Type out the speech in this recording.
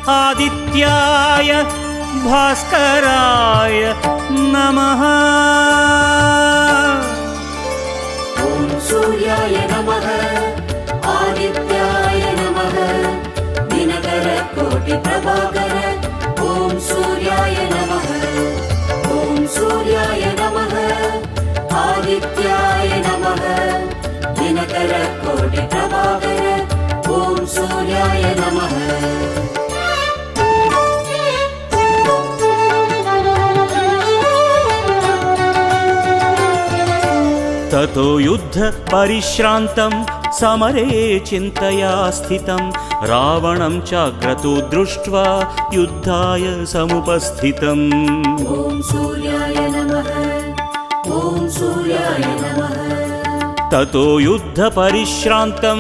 आदित्याय भास्कराय नमः। ॐ सूर्याय नमः आदित्याय नमः दिनकर कोटि प्रभाकर। ॐ सूर्याय नमः ॐ सूर्याय नमः आदित्याय नमः दिनकर कोटि प्रभाकर। ॐ सूर्याय नमः। ततो युद्ध परिश्रान्तं समरे चिन्तया स्थितं रावणं चाक्रतो दृष्ट्वा युद्धाय समुपस्थितम्। ॐ सूर्याय नमः ॐ सूर्याय नमः। ततो युद्ध परिश्रान्तं